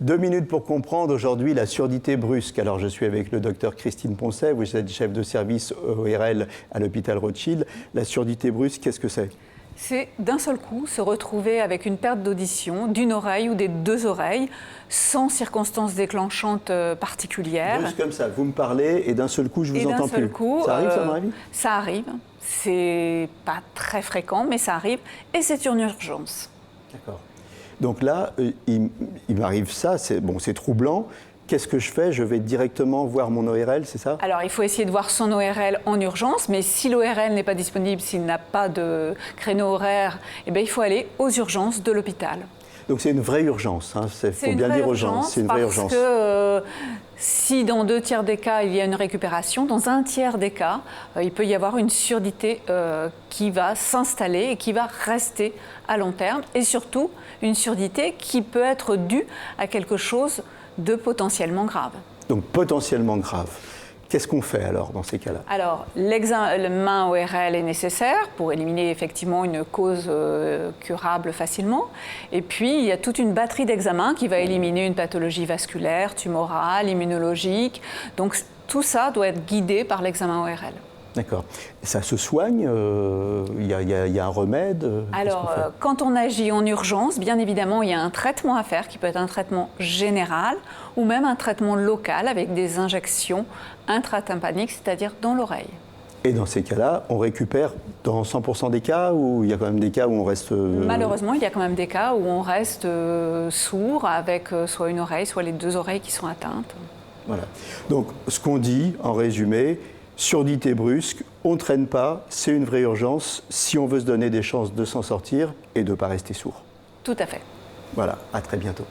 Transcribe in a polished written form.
2 minutes pour comprendre aujourd'hui la surdité brusque. Alors je suis avec le docteur Christine Poncet, vous êtes chef de service ORL à l'hôpital Rothschild. La surdité brusque, qu'est-ce que c'est ? C'est d'un seul coup se retrouver avec une perte d'audition d'une oreille ou des deux oreilles, sans circonstances déclenchantes particulières. Juste comme ça, vous me parlez et d'un seul coup je vous entends plus. Coup, ça arrive ça dans la vie ? Ça arrive, c'est pas très fréquent mais ça arrive et c'est une urgence. D'accord. Donc là, il m'arrive ça, c'est troublant. Qu'est-ce que je fais ? Je vais directement voir mon ORL, c'est ça ? Alors, il faut essayer de voir son ORL en urgence, mais si l'ORL n'est pas disponible, s'il n'a pas de créneau horaire, eh bien, il faut aller aux urgences de l'hôpital. Donc c'est une vraie urgence, il faut bien dire aux gens, c'est une vraie urgence. Parce que si dans 2 tiers des cas, il y a une récupération, dans 1 tiers des cas, il peut y avoir une surdité qui va s'installer et qui va rester à long terme. Et surtout, une surdité qui peut être due à quelque chose de potentiellement grave. Donc potentiellement grave. Qu'est-ce qu'on fait alors dans ces cas-là ? Alors, l'examen ORL est nécessaire pour éliminer effectivement une cause curable facilement. Et puis, il y a toute une batterie d'examens qui va éliminer une pathologie vasculaire, tumorale, immunologique. Donc, tout ça doit être guidé par l'examen ORL. D'accord. Ça se soigne ? Il y a un remède ? Alors, quand on agit en urgence, bien évidemment, il y a un traitement à faire qui peut être un traitement général ou même un traitement local avec des injections intratympaniques, c'est-à-dire dans l'oreille. Et dans ces cas-là, on récupère dans 100% des cas ou il y a quand même des cas où on reste... Malheureusement, il y a quand même des cas où on reste sourd avec soit une oreille, soit les 2 oreilles qui sont atteintes. Voilà. Donc, ce qu'on dit, en résumé, surdité brusque, on ne traîne pas, c'est une vraie urgence si on veut se donner des chances de s'en sortir et de ne pas rester sourd. Tout à fait. Voilà, à très bientôt.